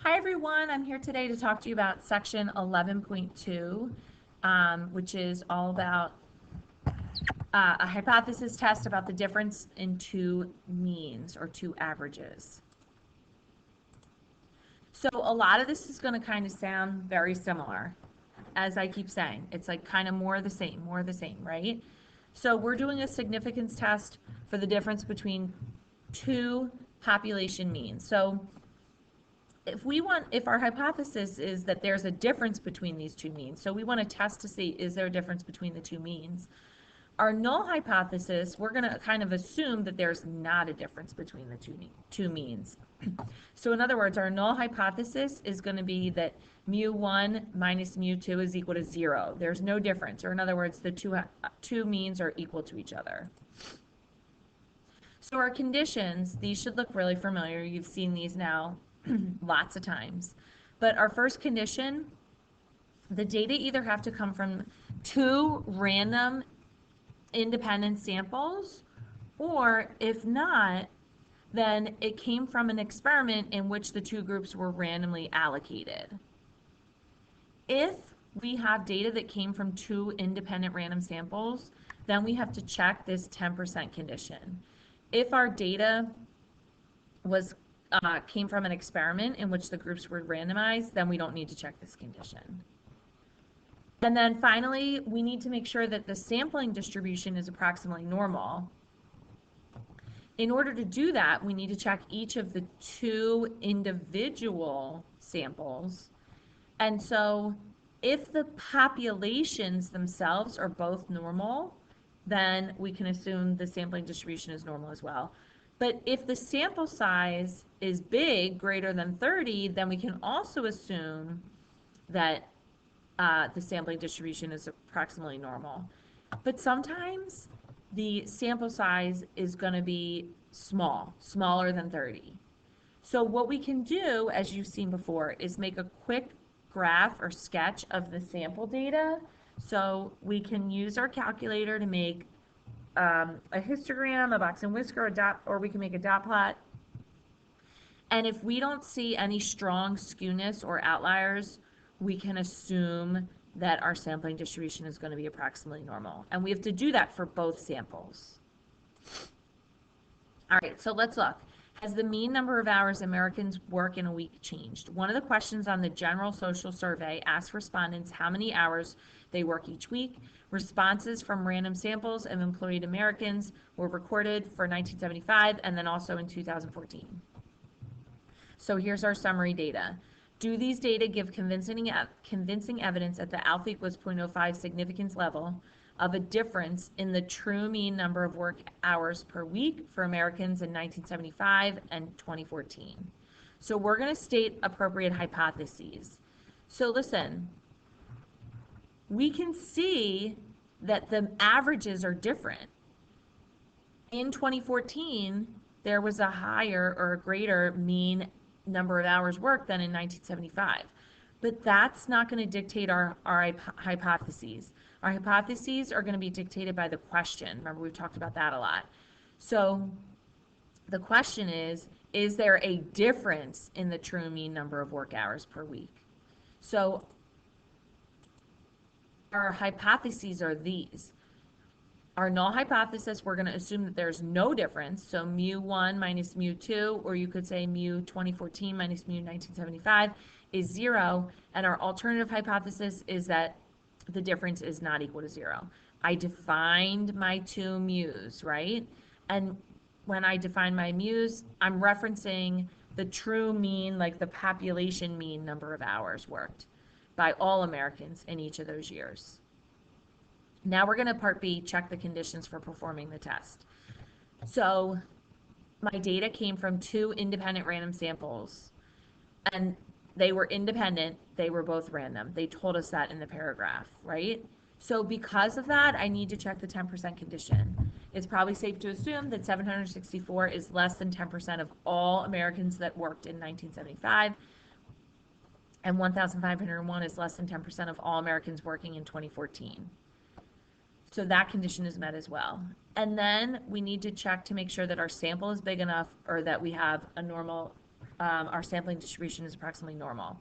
Hi everyone, I'm here today to talk to you about section 11.2, which is all about a hypothesis test about the difference in two means or two averages. So a lot of this is going to kind of sound very similar, as I keep saying. It's like kind of more of the same, right? So we're doing a significance test for the difference between two population means. So if our hypothesis is that there's a difference between these two means, so we want to test to see, is there a difference between the two means? Our null hypothesis, we're going to kind of assume that there's not a difference between the two means. So in other words, our null hypothesis is going to be that mu1 minus mu2 is equal to 0. There's no difference, or in other words, the two means are equal to each other. So our conditions, these should look really familiar. You've seen these now lots of times. But our first condition, the data either have to come from two random independent samples, or if not, then it came from an experiment in which the two groups were randomly allocated. If we have data that came from two independent random samples, then we have to check this 10% condition. If our data came from an experiment in which the groups were randomized, then we don't need to check this condition. And then finally, we need to make sure that the sampling distribution is approximately normal. In order to do that, we need to check each of the two individual samples. And so if the populations themselves are both normal, then we can assume the sampling distribution is normal as well. But if the sample size is big, greater than 30, then we can also assume that the sampling distribution is approximately normal. But sometimes the sample size is going to be smaller than 30. So what we can do, as you've seen before, is make a quick graph or sketch of the sample data. So we can use our calculator to make a histogram, a box and whisker, or we can make a dot plot. And if we don't see any strong skewness or outliers, we can assume that our sampling distribution is going to be approximately normal. And we have to do that for both samples. All right, so let's look. Has the mean number of hours Americans work in a week changed? One of the questions on the General Social Survey asked respondents how many hours they work each week. Responses from random samples of employed Americans were recorded for 1975 and then also in 2014. So here's our summary data. Do these data give convincing evidence at the alpha equals 0.05 significance level of a difference in the true mean number of work hours per week for Americans in 1975 and 2014? So we're going to state appropriate hypotheses. So listen, we can see that the averages are different. In 2014, there was a higher or a greater mean number of hours worked than in 1975. But that's not going to dictate our hypotheses. Our hypotheses are going to be dictated by the question. Remember, we've talked about that a lot. So the question is there a difference in the true mean number of work hours per week? So our hypotheses are these. Our null hypothesis, we're going to assume that there's no difference. So mu1 minus mu2, or you could say mu 2014 minus mu 1975 is 0. And our alternative hypothesis is that the difference is not equal to 0. I defined my two mu's, right? And when I define my mu's, I'm referencing the true mean, like the population mean number of hours worked by all Americans in each of those years. Now we're going to part B, check the conditions for performing the test. So my data came from two independent random samples, and they were independent. They were both random. They told us that in the paragraph, right? So because of that, I need to check the 10% condition. It's probably safe to assume that 764 is less than 10% of all Americans that worked in 1975, and 1,501 is less than 10% of all Americans working in 2014. So that condition is met as well. And then we need to check to make sure that our sample is big enough, or that we have a normal our sampling distribution is approximately normal.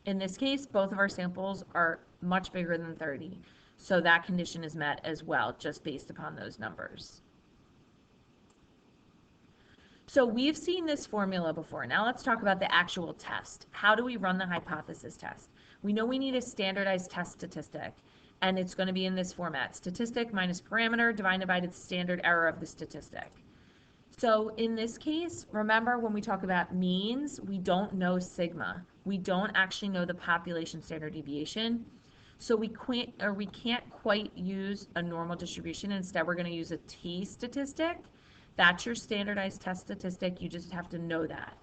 In this case, both of our samples are much bigger than 30. So that condition is met as well, just based upon those numbers. So we've seen this formula before. Now let's talk about the actual test. How do we run the hypothesis test? We know we need a standardized test statistic, and it's going to be in this format: statistic minus parameter divided by the standard error of the statistic. So in this case, remember when we talk about means, we don't know sigma. We don't actually know the population standard deviation. So we can't quite use a normal distribution. Instead, we're going to use a t statistic. That's your standardized test statistic. You just have to know that.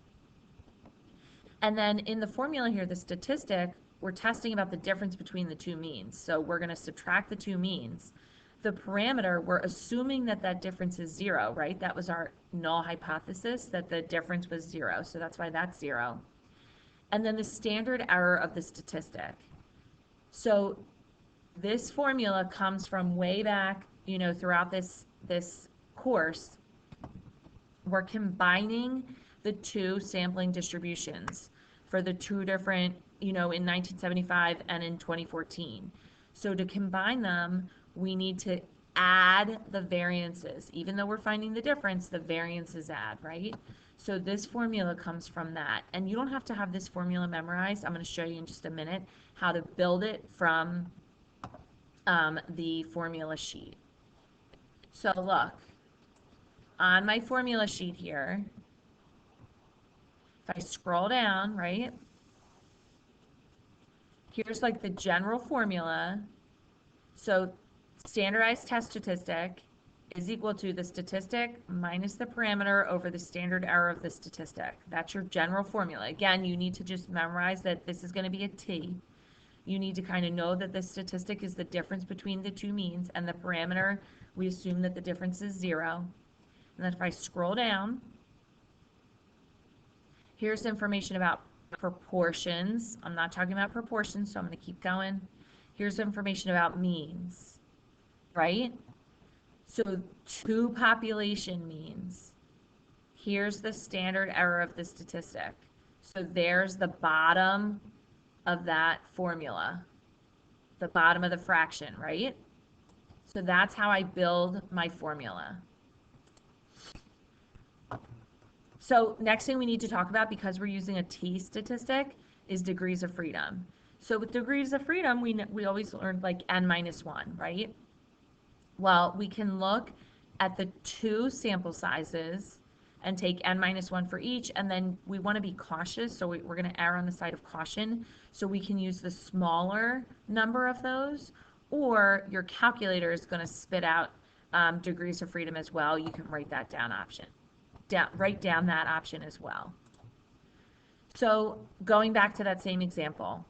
And then in the formula here, the statistic, we're testing about the difference between the two means. So we're going to subtract the two means. The parameter, we're assuming that that difference is 0, right? That was our null hypothesis, that the difference was 0. So that's why that's 0. And then the standard error of the statistic. So this formula comes from way back, throughout this course. We're combining the two sampling distributions for the two different, in 1975 and in 2014. So to combine them, we need to add the variances. Even though we're finding the difference, the variances add, right? So this formula comes from that. And you don't have to have this formula memorized. I'm going to show you in just a minute how to build it from the formula sheet. So look, on my formula sheet here, if I scroll down, right, here's like the general formula. So standardized test statistic is equal to the statistic minus the parameter over the standard error of the statistic. That's your general formula. Again, you need to just memorize that this is going to be a t. You need to kind of know that the statistic is the difference between the two means, and the parameter, we assume that the difference is 0. And then if I scroll down, here's information about proportions. I'm not talking about proportions, so I'm going to keep going. Here's information about means, right? So two population means. Here's the standard error of the statistic. So there's the bottom of that formula, the bottom of the fraction, right? So that's how I build my formula. So next thing we need to talk about, because we're using a t statistic, is degrees of freedom. So with degrees of freedom, we always learned like n minus 1, right? Well, we can look at the two sample sizes and take n minus 1 for each, and then we want to be cautious, so we're going to err on the side of caution. So we can use the smaller number of those, or your calculator is going to spit out degrees of freedom as well. You can write that down option. Write down that option as well. So going back to that same example,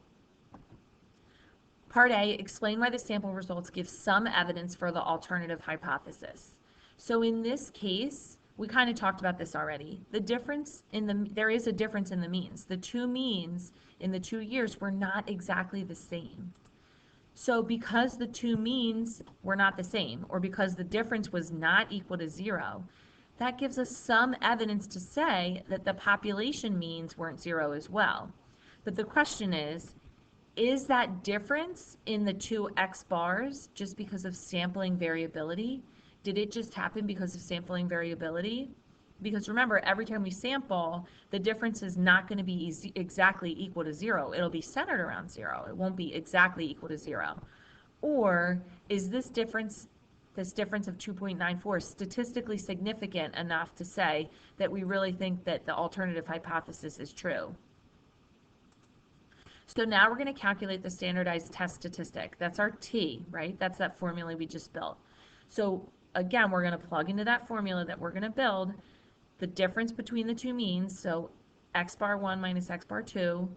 Part A, explain why the sample results give some evidence for the alternative hypothesis. So in this case, we kind of talked about this already. There is a difference in the means. The two means in the 2 years were not exactly the same. So because the two means were not the same, or because the difference was not equal to 0, that gives us some evidence to say that the population means weren't 0 as well. But the question is that difference in the two x bars just because of sampling variability? Did it just happen because of sampling variability? Because remember, every time we sample, the difference is not going to be exactly equal to 0. It'll be centered around 0. It won't be exactly equal to 0. Or is this difference of 2.94 statistically significant enough to say that we really think that the alternative hypothesis is true? So now we're going to calculate the standardized test statistic. That's our t, right? That's that formula we just built. So again, we're going to plug into that formula that we're going to build the difference between the two means. So x bar 1 minus x bar 2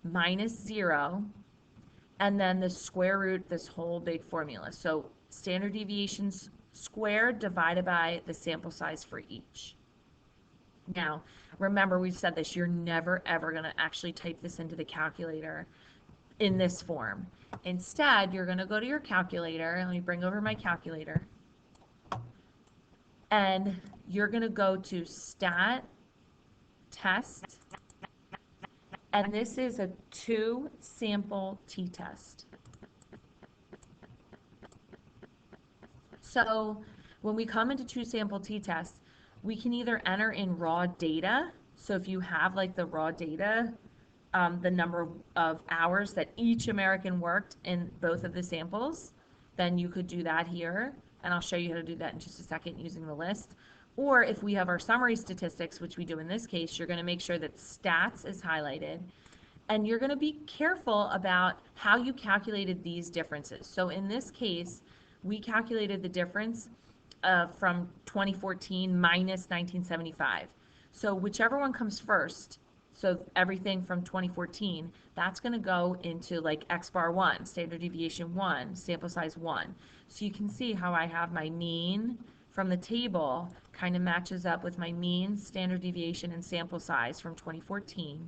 minus 0, and then the square root, this whole big formula. So standard deviations squared divided by the sample size for each. Now, remember, we've said this, you're never ever going to actually type this into the calculator in this form. Instead, you're going to go to your calculator. Let me bring over my calculator. And you're going to go to Stat, Test, And this is a 2-sample t-test. So when we come into 2-sample t-tests, we can either enter in raw data. So if you have like the raw data, the number of hours that each American worked in both of the samples, then you could do that here. And I'll show you how to do that in just a second using the list. Or if we have our summary statistics, which we do in this case, you're going to make sure that stats is highlighted. And you're going to be careful about how you calculated these differences. So in this case, we calculated the difference from 2014 minus 1975. So whichever one comes first, so everything from 2014, that's going to go into like X bar 1, standard deviation 1, sample size 1. So you can see how I have my mean from the table kind of matches up with my mean, standard deviation, and sample size from 2014.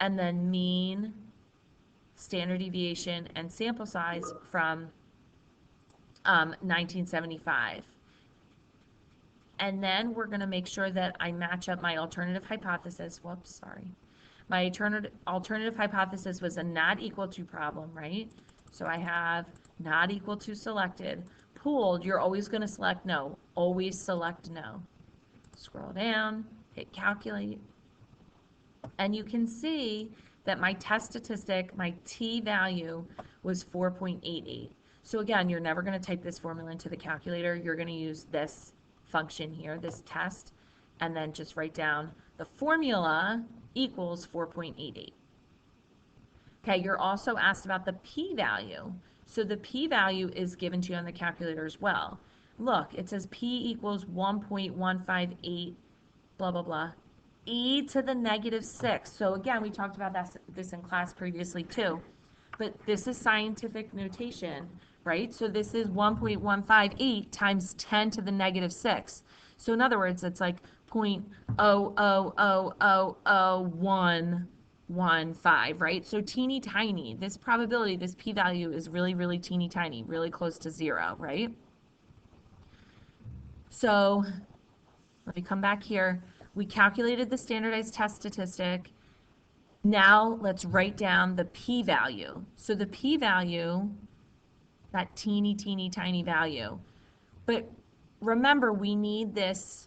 And then mean, standard deviation, and sample size from 1975. And then we're going to make sure that I match up my alternative hypothesis. Whoops, sorry. My alternative hypothesis was a not equal to problem, right? So I have not equal to selected. Pooled, you're always going to select no. Always select no. Scroll down, hit calculate. And you can see that my test statistic, my t-value, was 4.88. So again, you're never going to type this formula into the calculator. You're going to use this function here, this test, and then just write down the formula equals 4.88. Okay, you're also asked about the p-value. So the p-value is given to you on the calculator as well. Look, it says p equals 1.158, blah, blah, blah, e to the negative 6. So again, we talked about this in class previously too. But this is scientific notation, right? So this is 1.158 times 10 to the negative 6. So in other words, it's like 0.0000115, right? So teeny tiny. This probability, this p-value is really, really teeny tiny, really close to 0, right? So let me come back here. We calculated the standardized test statistic. Now let's write down the p-value. So the p-value, that teeny, teeny, tiny value. But remember, we need this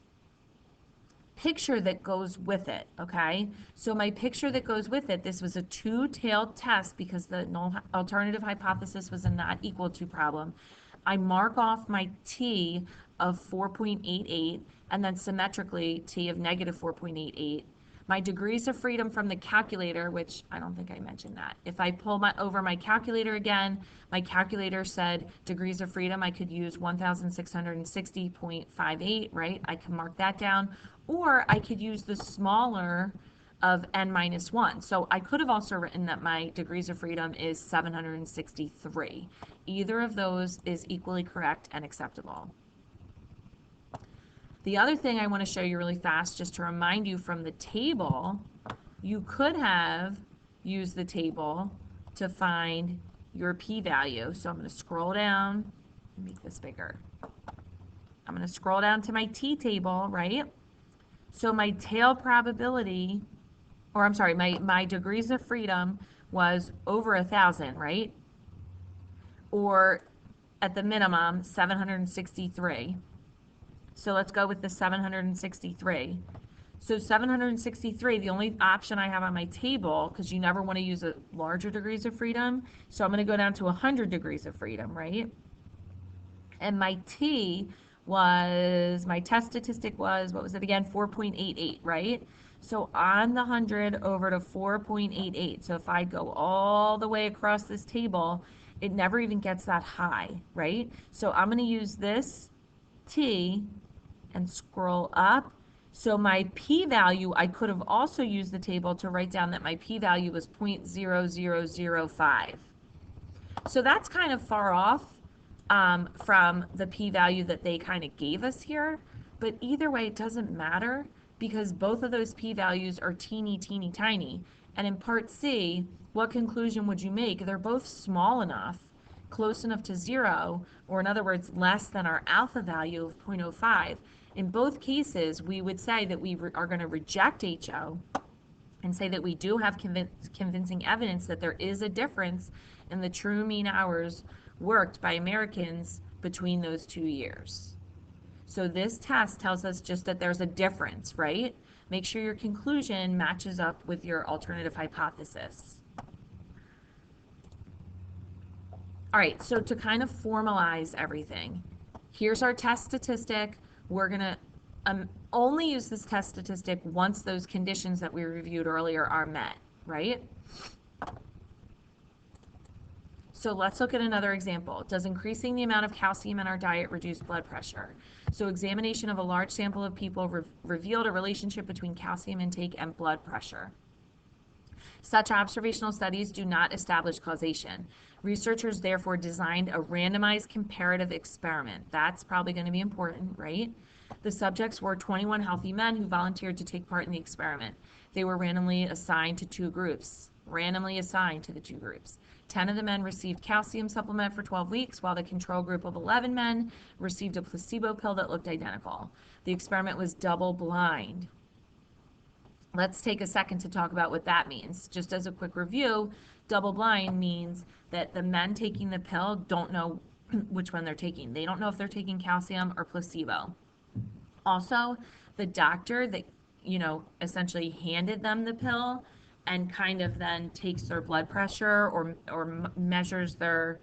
picture that goes with it, okay? So my picture that goes with it, this was a 2-tailed test because the null alternative hypothesis was a not equal to problem. I mark off my t of 4.88 and then symmetrically t of negative 4.88. My degrees of freedom from the calculator, which I don't think I mentioned that. If I pull over my calculator again, my calculator said degrees of freedom, I could use 1,660.58, right? I can mark that down. Or I could use the smaller of n minus 1. So I could have also written that my degrees of freedom is 763. Either of those is equally correct and acceptable. The other thing I want to show you really fast, just to remind you from the table, you could have used the table to find your p-value. So I'm going to scroll down and make this bigger. I'm going to scroll down to my t-table, right? So my tail probability, or I'm sorry, my degrees of freedom was over 1,000, right? Or at the minimum, 763. So let's go with the 763. So 763, the only option I have on my table, because you never want to use a larger degrees of freedom, so I'm going to go down to 100 degrees of freedom, right? And my t was, my test statistic was, what was it again? 4.88, right? So on the 100 over to 4.88. So if I go all the way across this table, it never even gets that high, right? So I'm going to use this t and scroll up. So my p-value, I could have also used the table to write down that my p-value was 0.0005. So that's kind of far off from the p-value that they kind of gave us here. But either way, it doesn't matter because both of those p-values are teeny, teeny, tiny. And in part C, what conclusion would you make? They're both small enough, close enough to 0, or in other words, less than our alpha value of 0.05. In both cases, we would say that we are going to reject HO and say that we do have convincing evidence that there is a difference in the true mean hours worked by Americans between those 2 years. So this test tells us just that there's a difference, right? Make sure your conclusion matches up with your alternative hypothesis. All right, so to kind of formalize everything, here's our test statistic. We're going to only use this test statistic once those conditions that we reviewed earlier are met, right? So let's look at another example. Does increasing the amount of calcium in our diet reduce blood pressure? So examination of a large sample of people revealed a relationship between calcium intake and blood pressure. Such observational studies do not establish causation. Researchers therefore designed a randomized comparative experiment. That's probably going to be important, right? The subjects were 21 healthy men who volunteered to take part in the experiment. They were randomly assigned to 2 groups. 10 of the men received calcium supplement for 12 weeks, while the control group of 11 men received a placebo pill that looked identical. The experiment was double-blind. Let's take a second to talk about what that means. Just as a quick review, double-blind means that the men taking the pill don't know which one they're taking. They don't know if they're taking calcium or placebo. Also, the doctor that, essentially handed them the pill and kind of then takes their blood pressure or measures their,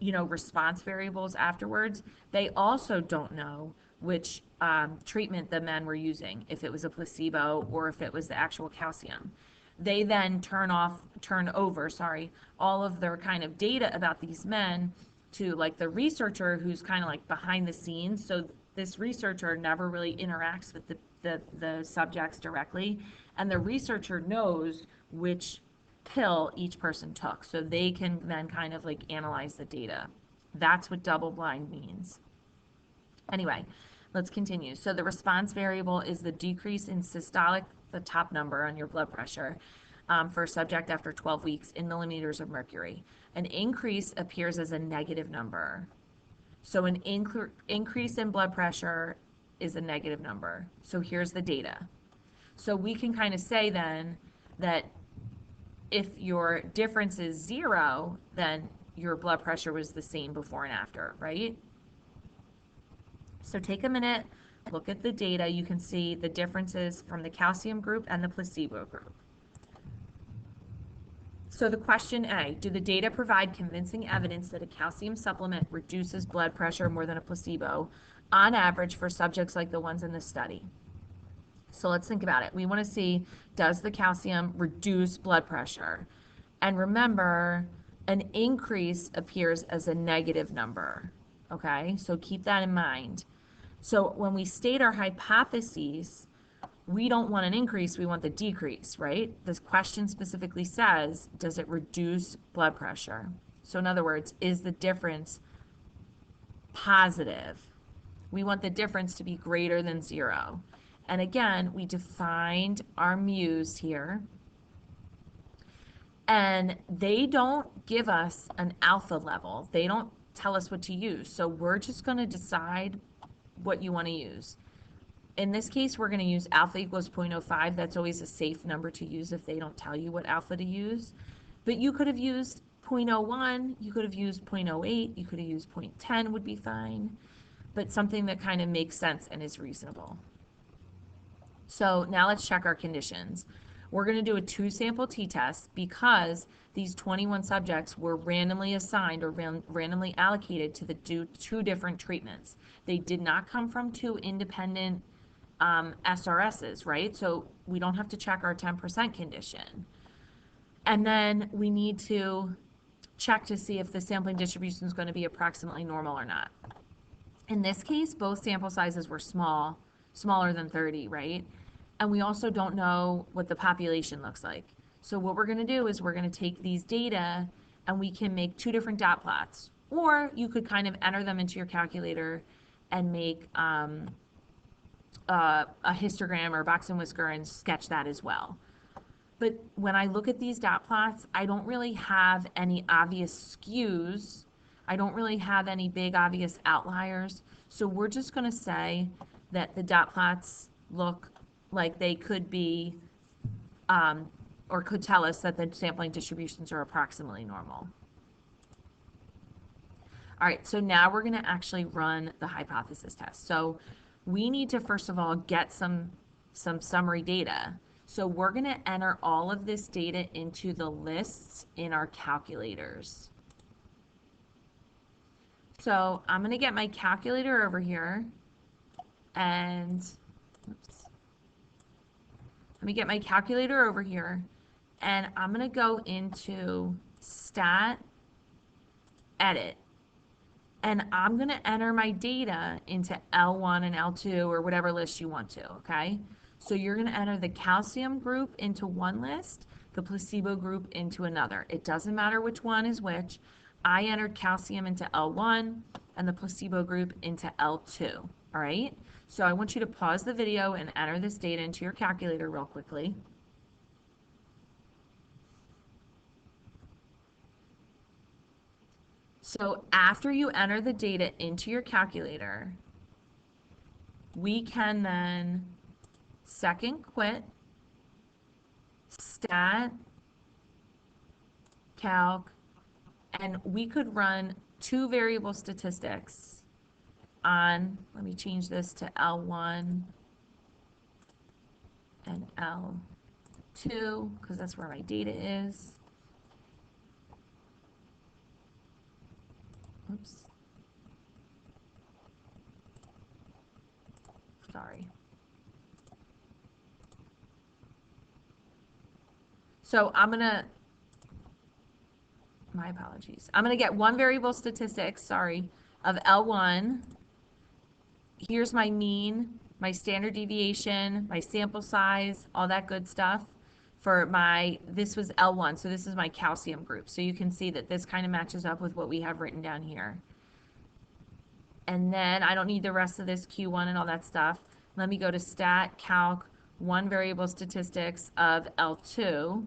response variables afterwards, they also don't know which treatment the men were using, if it was a placebo or if it was the actual calcium. They then turn over all of their kind of data about these men to like the researcher who's kind of like behind the scenes. So this researcher never really interacts with the subjects directly, and the researcher knows which pill each person took, so they can then kind of like analyze the data. That's what double blind means. Anyway, let's continue. So the response variable is the decrease in systolic, the top number on your blood pressure, for a subject after 12 weeks in millimeters of mercury. An increase appears as a negative number. So an increase in blood pressure is a negative number. So here's the data. So we can kind of say then that if your difference is 0, then your blood pressure was the same before and after, right? So take a minute, look at the data. You can see the differences from the calcium group and the placebo group. So the question A, do the data provide convincing evidence that a calcium supplement reduces blood pressure more than a placebo on average for subjects like the ones in this study? So let's think about it. We want to see, does the calcium reduce blood pressure? And remember, an increase appears as a negative number, okay? So keep that in mind. So when we state our hypotheses, we don't want an increase, we want the decrease, right? This question specifically says, does it reduce blood pressure? So in other words, is the difference positive? We want the difference to be greater than 0. And again, we defined our mu's here. And they don't give us an alpha level. They don't tell us what to use. So we're just going to decide what you want to use. In this case, we're going to use alpha equals 0.05. That's always a safe number to use if they don't tell you what alpha to use. But you could have used 0.01, you could have used 0.08, you could have used 0.10 would be fine, but something that kind of makes sense and is reasonable. So now let's check our conditions. We're going to do a 2-sample t-test because these 21 subjects were randomly assigned or randomly allocated to the 2 different treatments. They did not come from 2 independent SRSs, right? So we don't have to check our 10% condition. And then we need to check to see if the sampling distribution is going to be approximately normal or not. In this case, both sample sizes were smaller than 30, right? And we also don't know what the population looks like. So what we're going to do is we're going to take these data and we can make 2 different dot plots. Or you could kind of enter them into your calculator and make a histogram or a box and whisker and sketch that as well. But when I look at these dot plots, I don't really have any obvious skews. I don't really have any big obvious outliers. So we're just going to say that the dot plots look like they could be, or could tell us that the sampling distributions are approximately normal. All right, so now we're going to actually run the hypothesis test. So we need to, first of all, get some summary data. So we're going to enter all of this data into the lists in our calculators. So I'm going to get my calculator over here, and oops. Let me get my calculator over here, and I'm going to go into Stat, Edit, and I'm going to enter my data into L1 and L2 or whatever list you want to, okay? So you're going to enter the calcium group into one list, the placebo group into another. It doesn't matter which one is which. I entered calcium into L1 and the placebo group into L2, all right? So I want you to pause the video and enter this data into your calculator real quickly. So after you enter the data into your calculator, we can then second quit, stat, calc, and we could run two variable statistics on, let me change this to L1 and L2 because that's where my data is. Oops. Sorry. So my apologies. I'm going to get one variable statistics, sorry, of L1. Here's my mean, my standard deviation, my sample size, all that good stuff. For this was L1, so this is my calcium group. So you can see that this kind of matches up with what we have written down here. And then I don't need the rest of this Q1 and all that stuff. Let me go to stat, calc, one variable statistics of L2.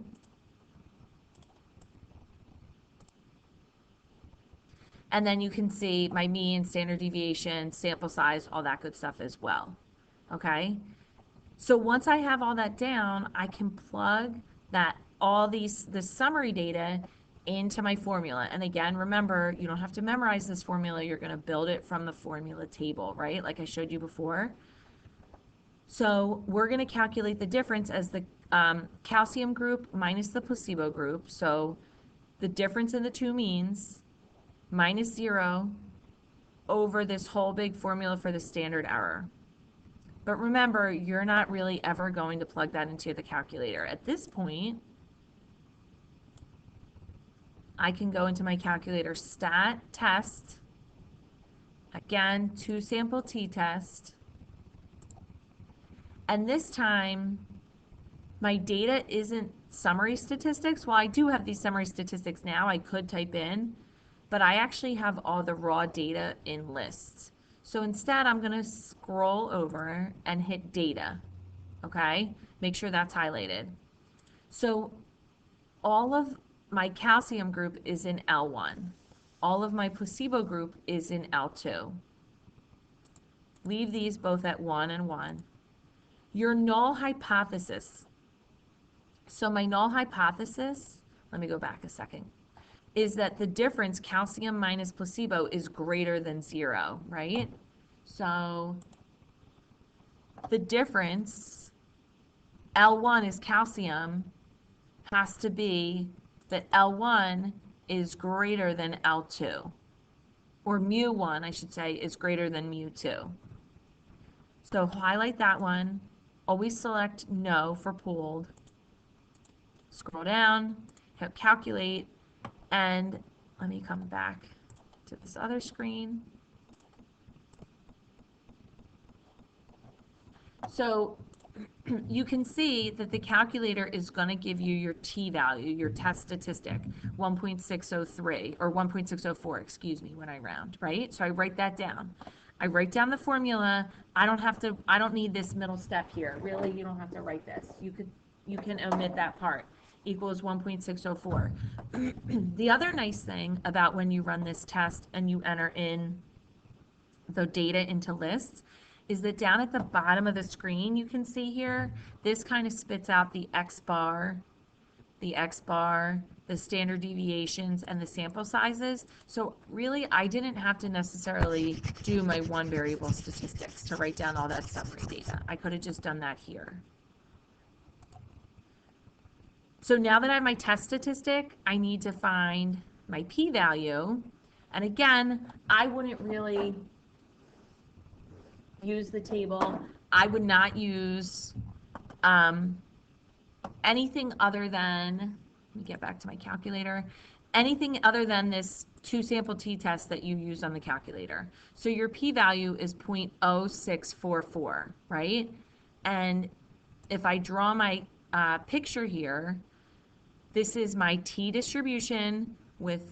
And then you can see my mean, standard deviation, sample size, all that good stuff as well. Okay? So once I have all that down, I can plug the summary data into my formula. And again, remember, you don't have to memorize this formula. You're going to build it from the formula table, right? Like I showed you before. So we're going to calculate the difference as the calcium group minus the placebo group. So the difference in the two means minus 0 over this whole big formula for the standard error. But remember, you're not really ever going to plug that into the calculator. At this point, I can go into my calculator, stat, test, again, 2 sample t-test, and this time, my data isn't summary statistics. Well, I do have these summary statistics now, I could type in, but I actually have all the raw data in lists. So instead, I'm going to scroll over and hit data, okay? Make sure that's highlighted. So all of my calcium group is in L1. All of my placebo group is in L2. Leave these both at 1 and 1. Your null hypothesis. So my null hypothesis, let me go back a second, is that the difference calcium minus placebo is greater than 0, right? So the difference, L1 is calcium, has to be that L1 is greater than L2, or mu1, I should say, is greater than mu2. So highlight that one, always select no for pooled, scroll down, hit calculate, and let me come back to this other screen. So you can see that the calculator is going to give you your t-value, your test statistic, 1.603 or 1.604, excuse me, when I round, right? So I write that down. I write down the formula. I don't need this middle step here. Really, you don't have to write this. You can omit that part. Equals 1.604. The other nice thing about when you run this test and you enter in the data into lists is that down at the bottom of the screen, you can see here, this kind of spits out the X bar, the standard deviations, and the sample sizes. So really, I didn't have to necessarily do my one variable statistics to write down all that summary data. I could have just done that here. So now that I have my test statistic, I need to find my p-value. And again, I wouldn't really use the table. I would not use anything other than, let me get back to my calculator, anything other than this two sample t-test that you use on the calculator. So your p-value is 0.0644, right? And if I draw my picture here, this is my t distribution with,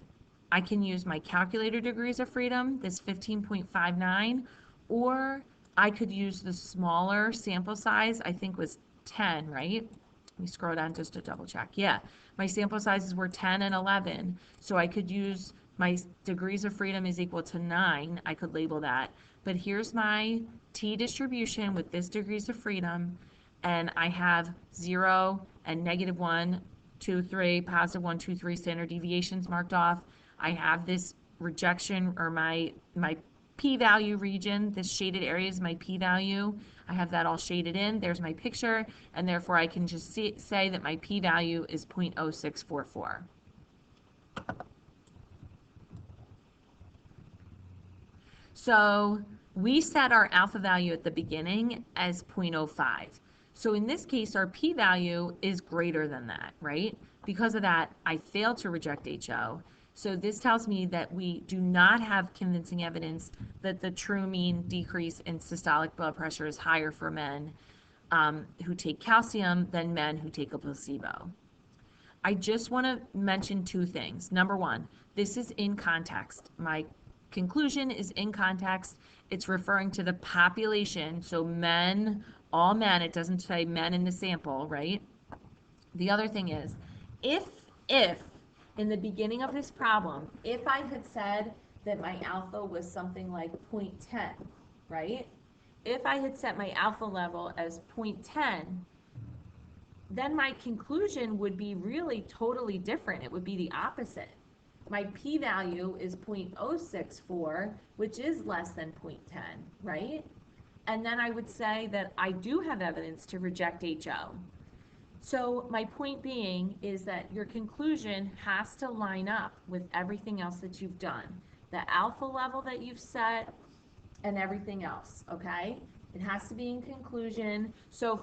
I can use my calculator degrees of freedom, this 15.59, or I could use the smaller sample size, I think was 10, right? Let me scroll down just to double check. Yeah, my sample sizes were 10 and 11, so I could use my degrees of freedom is equal to 9. I could label that. But here's my t distribution with this degrees of freedom, and I have 0 and -1, 2, 3, +1, 2, 3 standard deviations marked off. I have this rejection, or my p-value region, this shaded area is my p-value. I have that all shaded in. There's my picture, and therefore I can just say that my p-value is 0.0644. So we set our alpha value at the beginning as 0.05. So in this case, our p-value is greater than that, right? Because of that, I failed to reject HO. So this tells me that we do not have convincing evidence that the true mean decrease in systolic blood pressure is higher for men who take calcium than men who take a placebo. I just want to mention two things. Number one, this is in context. My conclusion is in context. It's referring to the population, so men, all men. It doesn't say men in the sample, right? The other thing is, if in the beginning of this problem, if I had said that my alpha was something like 0.10, right? If I had set my alpha level as 0.10, then my conclusion would be really totally different. It would be the opposite. My p-value is 0.064, which is less than 0.10, right? And then I would say that I do have evidence to reject HO. So my point being is that your conclusion has to line up with everything else that you've done. The alpha level that you've set and everything else, okay? It has to be in conclusion. So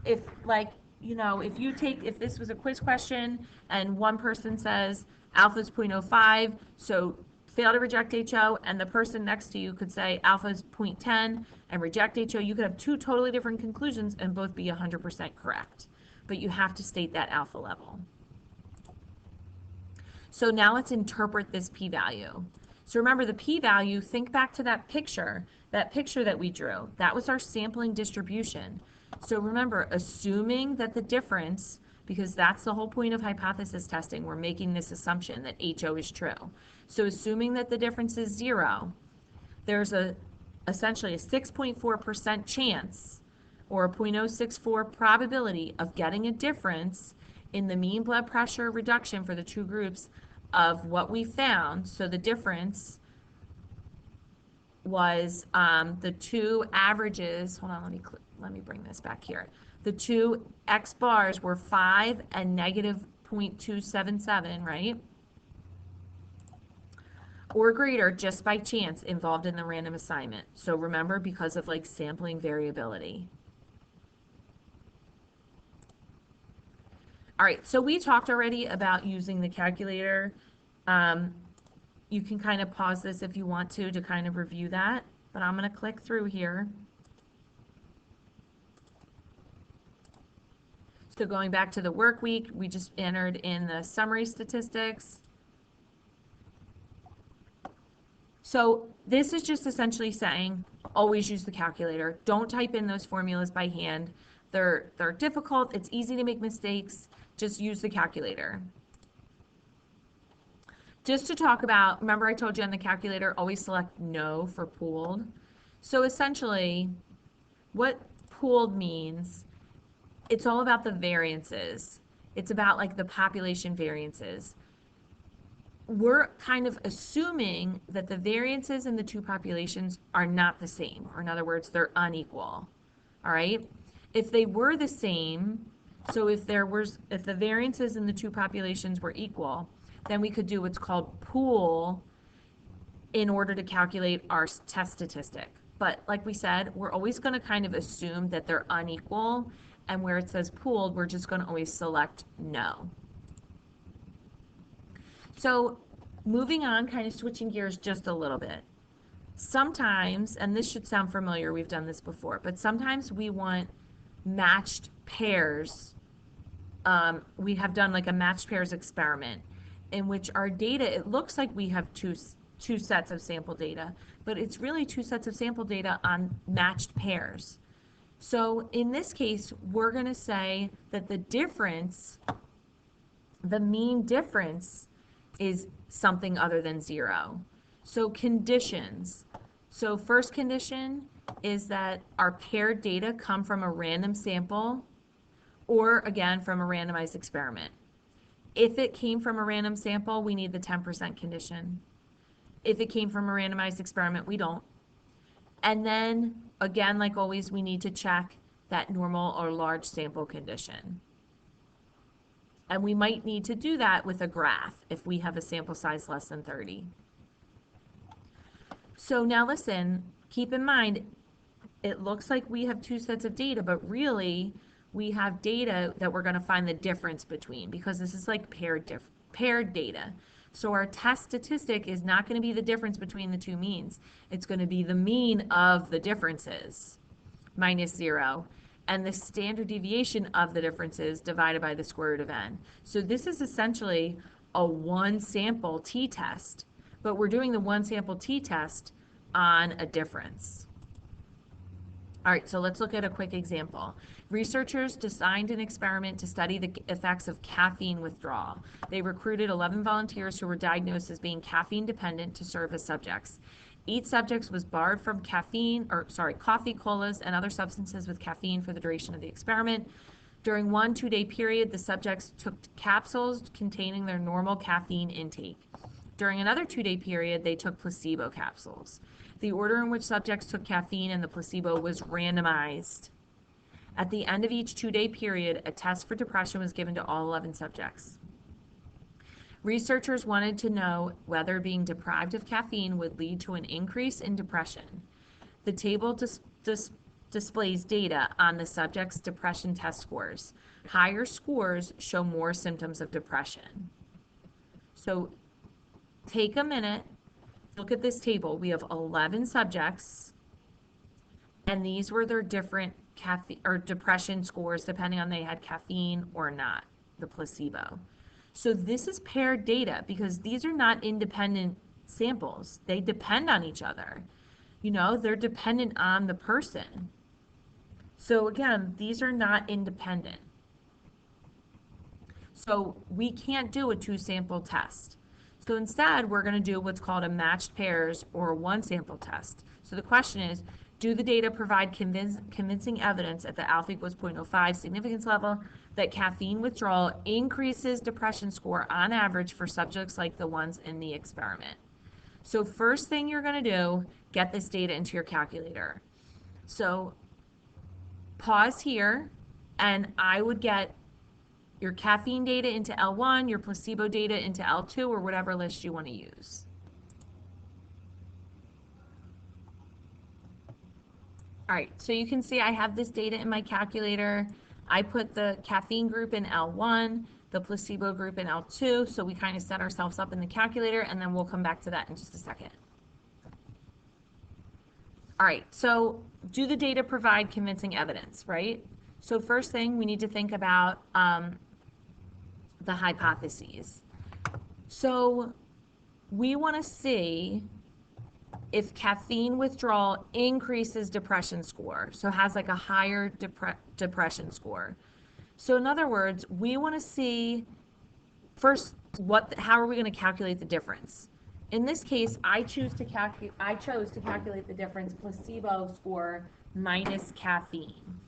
if, like, you know, if this was a quiz question and one person says alpha is 0.05, so fail to reject HO, and the person next to you could say alpha is 0.10 and reject HO, you could have two totally different conclusions and both be 100% correct. But you have to state that alpha level. So now let's interpret this p-value. So remember the p-value, think back to that picture that we drew. That was our sampling distribution. So remember, assuming that the difference, because that's the whole point of hypothesis testing, we're making this assumption that HO is true. So assuming that the difference is 0, there's essentially a 6.4% chance or a 0.064 probability of getting a difference in the mean blood pressure reduction for the two groups of what we found. So the difference was the two averages, hold on, let me bring this back here. The two X bars were 5 and -0.277, right? Or greater just by chance involved in the random assignment. So remember, because of like sampling variability. All right, so we talked already about using the calculator. You can kind of pause this if you want to kind of review that, but I'm going to click through here. So going back to the work week, we just entered in the summary statistics. So this is just essentially saying, always use the calculator. Don't type in those formulas by hand. They're difficult. It's easy to make mistakes. Just use the calculator. Just to talk about, remember I told you on the calculator, always select no for pooled. So essentially, what pooled means, it's all about the variances. It's about like the population variances. We're kind of assuming that the variances in the two populations are not the same, or in other words, they're unequal. All right? If they were the same, so if the variances in the two populations were equal, then we could do what's called pool in order to calculate our test statistic. But like we said, we're always going to kind of assume that they're unequal, and where it says pooled, we're just going to always select no. So moving on, kind of switching gears just a little bit. Sometimes, and this should sound familiar, we've done this before, but sometimes we want matched pairs. We have done like a matched pairs experiment in which our data, it looks like we have two sets of sample data, but it's really two sets of sample data on matched pairs. So in this case, we're going to say that the difference, the mean difference, is something other than 0. So conditions. So first condition is that our paired data come from a random sample or, again, from a randomized experiment. If it came from a random sample, we need the 10% condition. If it came from a randomized experiment, we don't. And then, again, like always, we need to check that normal or large sample condition. And we might need to do that with a graph if we have a sample size less than 30. So now listen, keep in mind, it looks like we have two sets of data, but really we have data that we're going to find the difference between, because this is like paired data. So our test statistic is not going to be the difference between the two means. It's going to be the mean of the differences minus 0, and the standard deviation of the differences divided by the square root of n. So this is essentially a one sample t-test, but we're doing the one sample t-test on a difference. All right, so let's look at a quick example. Researchers designed an experiment to study the effects of caffeine withdrawal. They recruited 11 volunteers who were diagnosed as being caffeine dependent to serve as subjects. Each subject was barred from coffee, colas, and other substances with caffeine for the duration of the experiment. During one 2-day period, the subjects took capsules containing their normal caffeine intake. During another 2-day period, they took placebo capsules. The order in which subjects took caffeine and the placebo was randomized. At the end of each 2-day period, a test for depression was given to all 11 subjects. Researchers wanted to know whether being deprived of caffeine would lead to an increase in depression. The table displays data on the subjects' depression test scores. Higher scores show more symptoms of depression. So take a minute, look at this table. We have 11 subjects, and these were their different depression scores depending on they had caffeine or not, the placebo. So this is paired data because these are not independent samples. They depend on each other. You know, they're dependent on the person. So again, these are not independent. So we can't do a 2-sample test. So instead, we're going to do what's called a matched pairs or a 1-sample test. So the question is, do the data provide convincing evidence at the alpha equals 0.05 significance level that caffeine withdrawal increases depression score on average for subjects like the ones in the experiment? So first thing you're going to do, get this data into your calculator. So pause here, and I would get your caffeine data into L1, your placebo data into L2, or whatever list you want to use. All right, so you can see I have this data in my calculator. I put the caffeine group in L1, the placebo group in L2, so we kind of set ourselves up in the calculator, and then we'll come back to that in just a second. All right, so do the data provide convincing evidence, right? So first thing, we need to think about the hypotheses. So we want to see if caffeine withdrawal increases depression score, so has like a higher depression score. So in other words, we want to see first how are we going to calculate the difference? In this case, I chose to calculate the difference placebo score minus caffeine.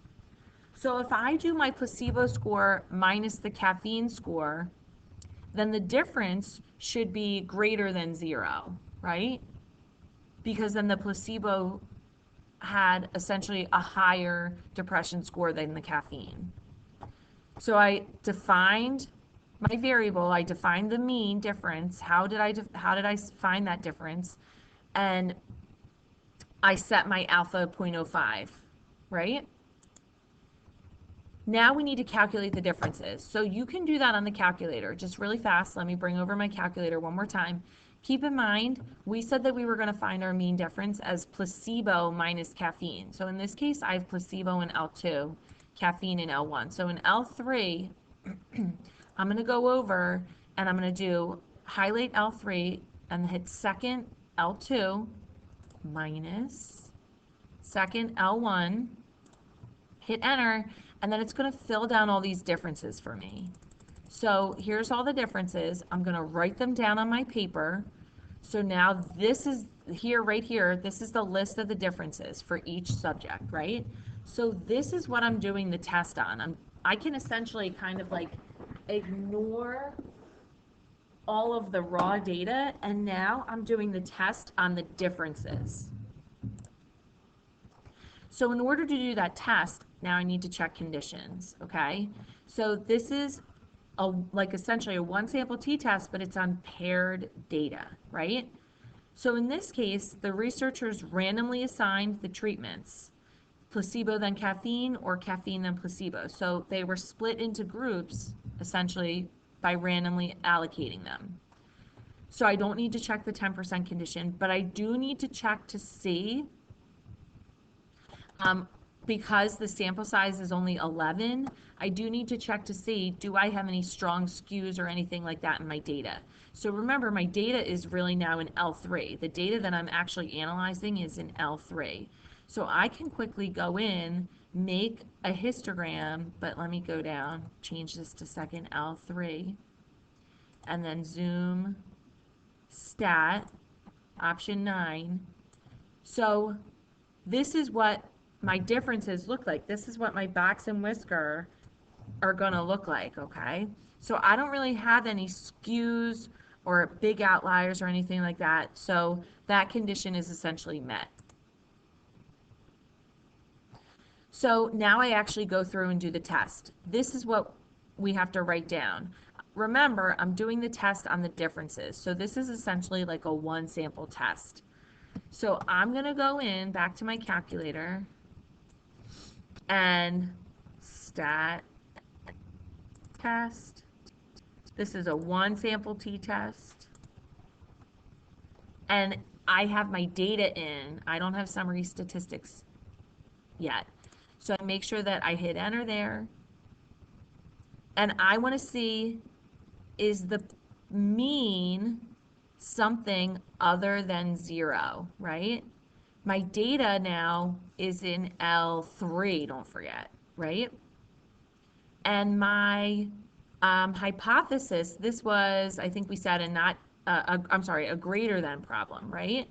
So if I do my placebo score minus the caffeine score, then the difference should be greater than 0, right? Because then the placebo had essentially a higher depression score than the caffeine. So I defined my variable, I defined the mean difference. How did I find that difference? And I set my alpha 0.05, right? Now we need to calculate the differences. So you can do that on the calculator, just really fast. Let me bring over my calculator one more time. Keep in mind, we said that we were going to find our mean difference as placebo minus caffeine. So in this case, I have placebo in L2, caffeine in L1. So in L3, I'm going to go over and I'm going to do highlight L3 and hit second L2 minus second L1, hit enter, and then it's going to fill down all these differences for me. So here's all the differences. I'm going to write them down on my paper. So now this is here, right here, this is the list of the differences for each subject, right? So this is what I'm doing the test on. I can essentially kind of like ignore all of the raw data, and now I'm doing the test on the differences. So in order to do that test, now I need to check conditions, okay? So this is like essentially a one sample t-test, but it's on paired data, right? So in this case, the researchers randomly assigned the treatments, placebo then caffeine or caffeine then placebo. So they were split into groups essentially by randomly allocating them. So I don't need to check the 10% condition, but I do need to check to see because the sample size is only 11, I do need to check to see, do I have any strong skews or anything like that in my data? So remember, my data is really now in L3. The data that I'm actually analyzing is in L3. So I can quickly go in, make a histogram, but let me go down, change this to second L3, and then zoom, stat, option 9. So this is what my differences look like. This is what my box and whisker are going to look like, okay? So I don't really have any skews or big outliers or anything like that. So that condition is essentially met. So now I actually go through and do the test. This is what we have to write down. Remember, I'm doing the test on the differences. So this is essentially like a one sample test. So I'm going to go in back to my calculator and stat test. This is a one sample t-test. And I have my data in. I don't have summary statistics yet. So I make sure that I hit enter there. And I want to see, is the mean something other than 0, right? My data now is in L3, don't forget, right? And my hypothesis, this was, I think we said a greater than problem, right?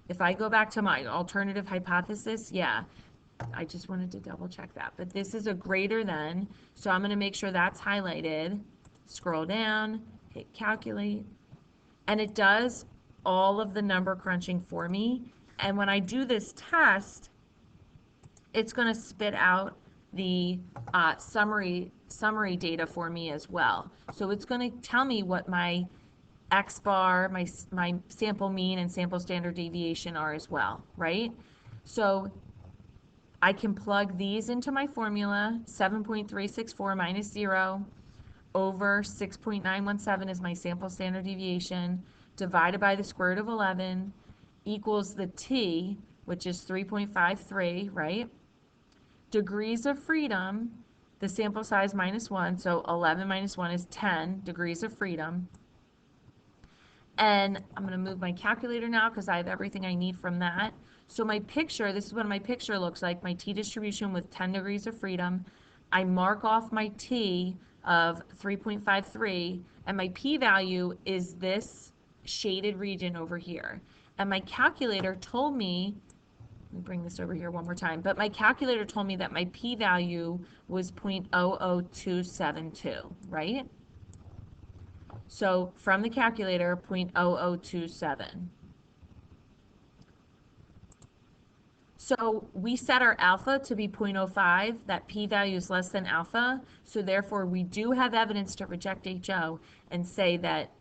If I go back to my alternative hypothesis, yeah, I just wanted to double check that. But this is a greater than, so I'm going to make sure that's highlighted. Scroll down, hit calculate, and it does all of the number crunching for me. And when I do this test, it's going to spit out the summary data for me as well. So it's going to tell me what my X bar, my sample mean and sample standard deviation are as well, right? So I can plug these into my formula. 7.364 minus 0 over 6.917 is my sample standard deviation, divided by the square root of 11 equals the t, which is 3.53, right? Degrees of freedom, the sample size minus 1, so 11 minus 1 is 10 degrees of freedom. And I'm going to move my calculator now because I have everything I need from that. So my picture, this is what my picture looks like, my t distribution with 10 degrees of freedom. I mark off my t of 3.53, and my p-value is this shaded region over here. And my calculator told me Let me bring this over here one more time. But my calculator told me that my p-value was 0.00272, right? So from the calculator, 0.0027. So we set our alpha to be 0.05, that p-value is less than alpha, so therefore we do have evidence to reject HO and say that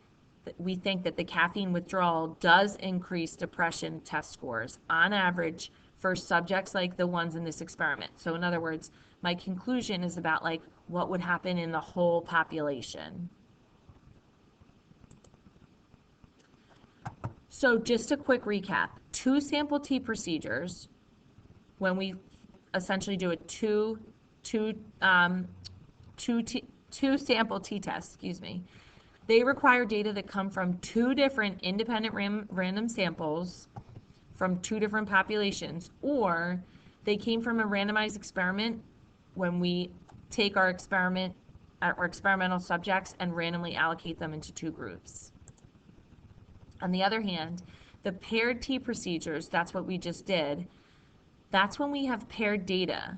we think that the caffeine withdrawal does increase depression test scores on average for subjects like the ones in this experiment. So in other words, my conclusion is about like what would happen in the whole population. So just a quick recap, 2 sample T procedures, when we essentially do a two sample t-test, they require data that come from 2 different independent random samples from 2 different populations, or they came from a randomized experiment when we take our experimental subjects and randomly allocate them into 2 groups. On the other hand, the paired T procedures, that's what we just did, that's when we have paired data.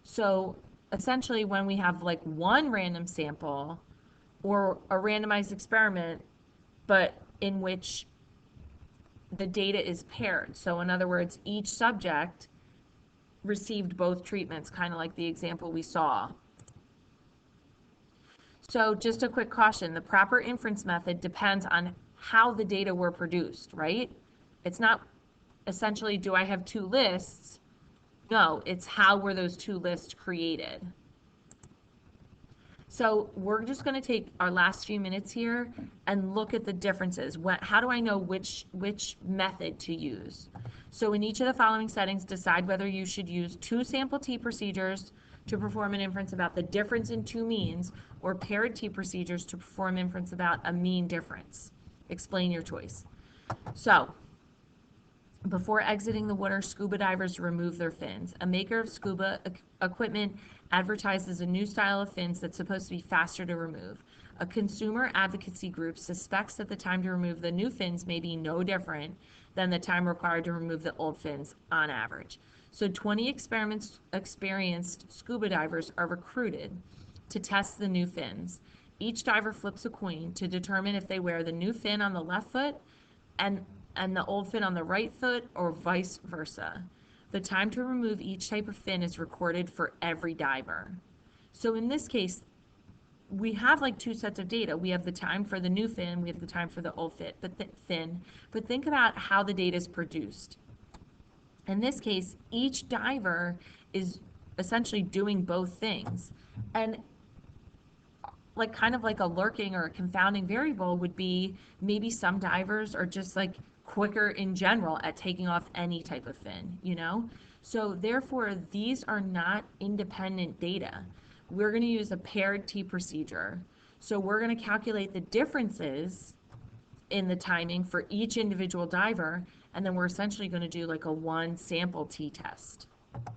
So essentially when we have like 1 random sample or a randomized experiment, but in which the data is paired. So in other words, each subject received both treatments, kind of like the example we saw. So just a quick caution, the proper inference method depends on how the data were produced, right? It's not essentially, do I have 2 lists? No, it's how were those 2 lists created. So we're just going to take our last few minutes here and look at the differences. How do I know which method to use? So in each of the following settings, decide whether you should use 2 sample T procedures to perform an inference about the difference in 2 means, or paired T procedures to perform inference about a mean difference. Explain your choice. So before exiting the water, scuba divers remove their fins. A maker of scuba equipment advertises a new style of fins that's supposed to be faster to remove. A consumer advocacy group suspects that the time to remove the new fins may be no different than the time required to remove the old fins on average. So 20 experienced scuba divers are recruited to test the new fins. Each diver flips a coin to determine if they wear the new fin on the left foot and the old fin on the right foot, or vice versa. The time to remove each type of fin is recorded for every diver. So in this case, we have like 2 sets of data. We have the time for the new fin, we have the time for the old fin, but think about how the data is produced. In this case, each diver is essentially doing both things. And like kind of like a lurking or a confounding variable would be maybe some divers are just like quicker in general at taking off any type of fin, you know? So therefore, these are not independent data. We're going to use a paired T procedure. So we're going to calculate the differences in the timing for each individual diver, and then we're essentially going to do like a 1 sample T test. All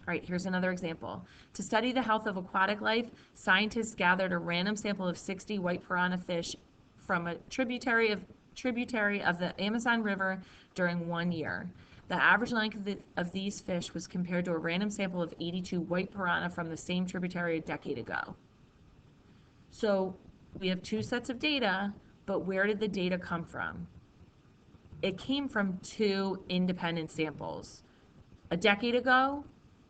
right, here's another example. To study the health of aquatic life, scientists gathered a random sample of 60 white piranha fish from a tributary of the Amazon River during 1 year. The average length of these fish was compared to a random sample of 82 white piranha from the same tributary a decade ago. So we have 2 sets of data, but where did the data come from? It came from 2 independent samples, a decade ago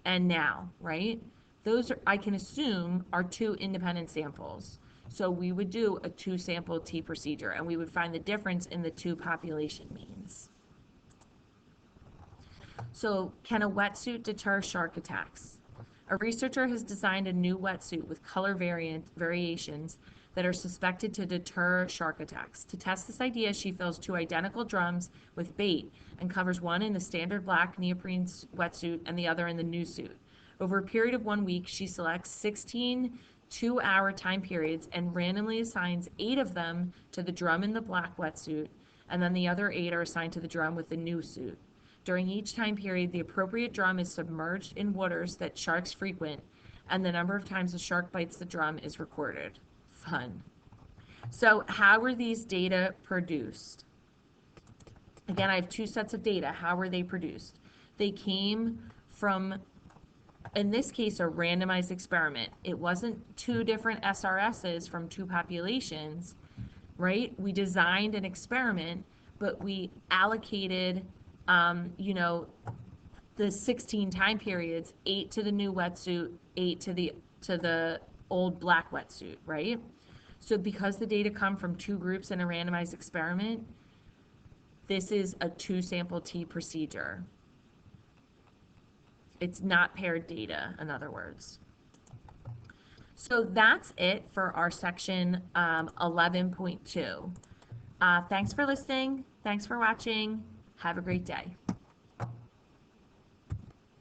and now, right? Those are, I can assume, are 2 independent samples. So we would do a 2 sample T procedure and we would find the difference in the 2 population means. So can a wetsuit deter shark attacks? A researcher has designed a new wetsuit with color variations that are suspected to deter shark attacks. To test this idea, she fills 2 identical drums with bait and covers one in the standard black neoprene wetsuit and the other in the new suit. Over a period of 1 week, she selects 16 2-hour time periods and randomly assigns 8 of them to the drum in the black wetsuit, and then the other 8 are assigned to the drum with the new suit. During each time period, the appropriate drum is submerged in waters that sharks frequent, and the number of times a shark bites the drum is recorded. Fun. So how were these data produced? Again, I have two sets of data. How were they produced? They came from, in this case, a randomized experiment. It wasn't two different SRSs from two populations, right? We designed an experiment, but we allocated, the 16 time periods, 8 to the new wetsuit, 8 to the old black wetsuit, right? So because the data come from two groups in a randomized experiment, this is a two sample T procedure. It's not paired data, in other words. So that's it for our section 11.2. Thanks for listening. Thanks for watching. Have a great day.